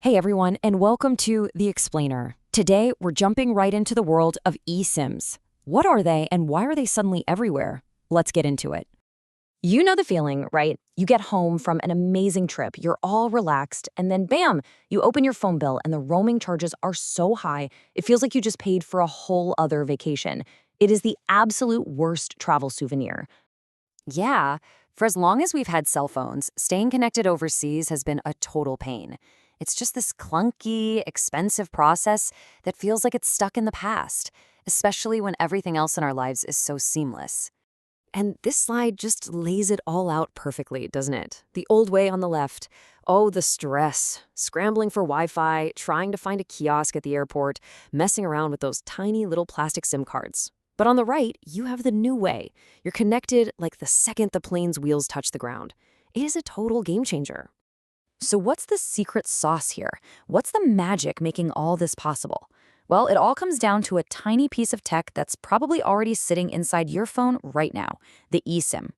Hey everyone, and welcome to The Explainer. Today, we're jumping right into the world of eSIMs. What are they and why are they suddenly everywhere? Let's get into it. You know the feeling, right? You get home from an amazing trip, you're all relaxed, and then bam, you open your phone bill and the roaming charges are so high, it feels like you just paid for a whole other vacation. It is the absolute worst travel souvenir. Yeah, for as long as we've had cell phones, staying connected overseas has been a total pain. It's just this clunky, expensive process that feels like it's stuck in the past, especially when everything else in our lives is so seamless. And this slide just lays it all out perfectly, doesn't it? The old way on the left. Oh, the stress. Scrambling for Wi-Fi, trying to find a kiosk at the airport, messing around with those tiny little plastic SIM cards. But on the right, you have the new way. You're connected like the second the plane's wheels touch the ground. It is a total game changer. So what's the secret sauce here? What's the magic making all this possible? Well, it all comes down to a tiny piece of tech that's probably already sitting inside your phone right now, the eSIM.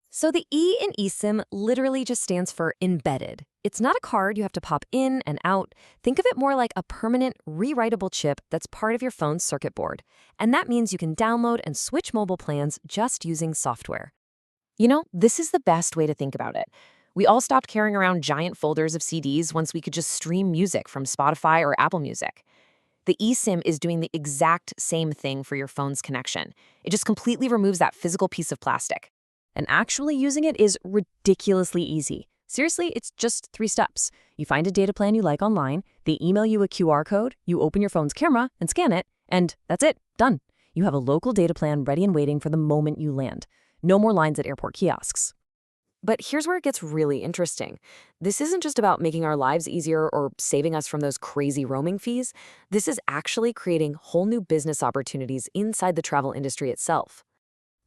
So the E in eSIM literally just stands for embedded. It's not a card you have to pop in and out. Think of it more like a permanent, rewritable chip that's part of your phone's circuit board. And that means you can download and switch mobile plans just using software. You know, this is the best way to think about it. We all stopped carrying around giant folders of CDs once we could just stream music from Spotify or Apple Music. The eSIM is doing the exact same thing for your phone's connection. It just completely removes that physical piece of plastic. And actually using it is ridiculously easy. Seriously, it's just 3 steps. You find a data plan you like online, they email you a QR code, you open your phone's camera and scan it, and that's it, done. You have a local data plan ready and waiting for the moment you land. No more lines at airport kiosks. But here's where it gets really interesting. This isn't just about making our lives easier or saving us from those crazy roaming fees. This is actually creating whole new business opportunities inside the travel industry itself.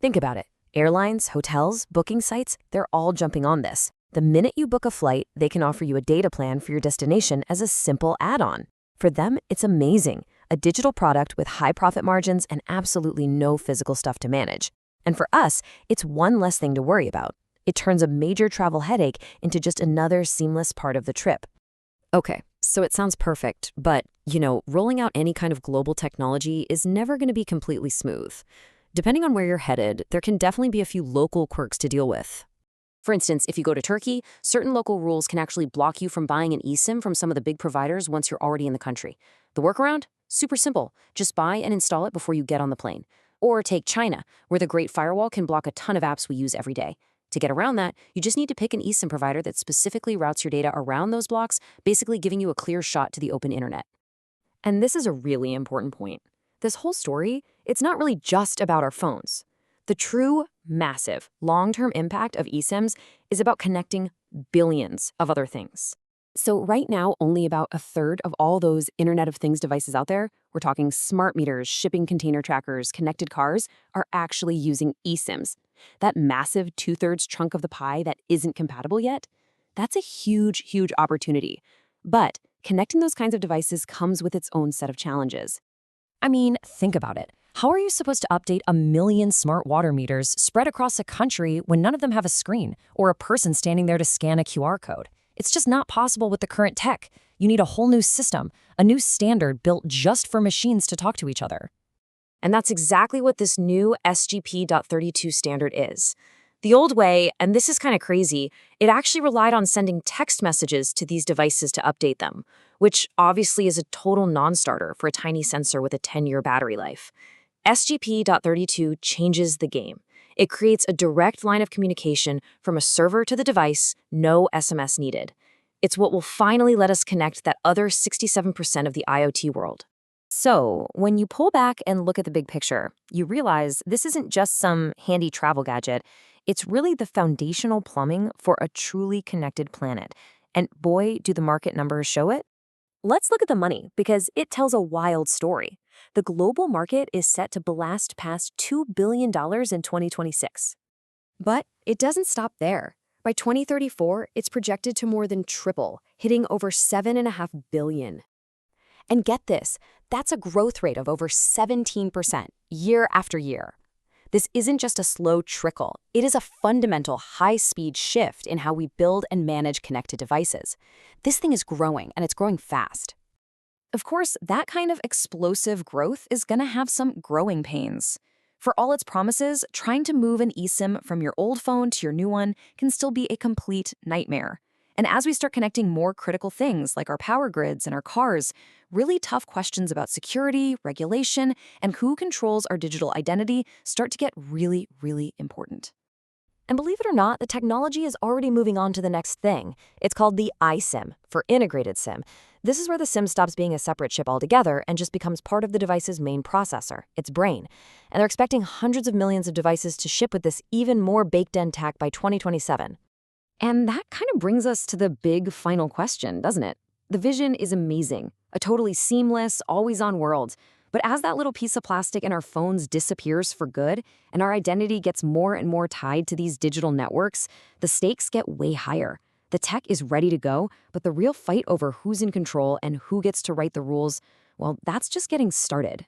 Think about it. Airlines, hotels, booking sites, they're all jumping on this. The minute you book a flight, they can offer you a data plan for your destination as a simple add-on. For them, it's amazing. A digital product with high profit margins and absolutely no physical stuff to manage. And for us, it's one less thing to worry about. It turns a major travel headache into just another seamless part of the trip. Okay, so it sounds perfect, but, rolling out any kind of global technology is never going to be completely smooth. Depending on where you're headed, there can definitely be a few local quirks to deal with. For instance, if you go to Turkey, certain local rules can actually block you from buying an eSIM from some of the big providers once you're already in the country. The workaround? Super simple. Just buy and install it before you get on the plane. Or take China, where the Great Firewall can block a ton of apps we use every day. To get around that, you just need to pick an eSIM provider that specifically routes your data around those blocks, basically giving you a clear shot to the open internet. And this is a really important point. This whole story, it's not really just about our phones. The true, massive, long-term impact of eSIMs is about connecting billions of other things. So right now, only about a third of all those Internet of Things devices out there, we're talking smart meters, shipping container trackers, connected cars, are actually using eSIMs. That massive 2/3 chunk of the pie that isn't compatible yet, that's a huge, huge opportunity. But connecting those kinds of devices comes with its own set of challenges. I mean, think about it. How are you supposed to update 1 million smart water meters spread across a country when none of them have a screen or a person standing there to scan a QR code? It's just not possible with the current tech. You need a whole new system, a new standard built just for machines to talk to each other. And that's exactly what this new SGP.32 standard is. The old way, and this is kind of crazy, it actually relied on sending text messages to these devices to update them, which obviously is a total non-starter for a tiny sensor with a 10-year battery life. SGP.32 changes the game. It creates a direct line of communication from a server to the device, no SMS needed. It's what will finally let us connect that other 67% of the IoT world. So, when you pull back and look at the big picture, you realize this isn't just some handy travel gadget. It's really the foundational plumbing for a truly connected planet. And boy, do the market numbers show it. Let's look at the money, because it tells a wild story. The global market is set to blast past $2 billion in 2026. But it doesn't stop there. By 2034, it's projected to more than triple, hitting over $7.5 billion. And get this, that's a growth rate of over 17% year after year. This isn't just a slow trickle. It is a fundamental high-speed shift in how we build and manage connected devices. This thing is growing, and it's growing fast. Of course, that kind of explosive growth is going to have some growing pains. For all its promises, trying to move an eSIM from your old phone to your new one can still be a complete nightmare. And as we start connecting more critical things like our power grids and our cars, really tough questions about security, regulation, and who controls our digital identity start to get really, really important. And believe it or not, the technology is already moving on to the next thing. It's called the iSIM, for integrated SIM. This is where the SIM stops being a separate chip altogether and just becomes part of the device's main processor, its brain. And they're expecting hundreds of millions of devices to ship with this even more baked-in tech by 2027. And that kind of brings us to the big final question, doesn't it? The vision is amazing, a totally seamless, always-on world. But as that little piece of plastic in our phones disappears for good, and our identity gets more and more tied to these digital networks, the stakes get way higher. The tech is ready to go, but the real fight over who's in control and who gets to write the rules, well, that's just getting started.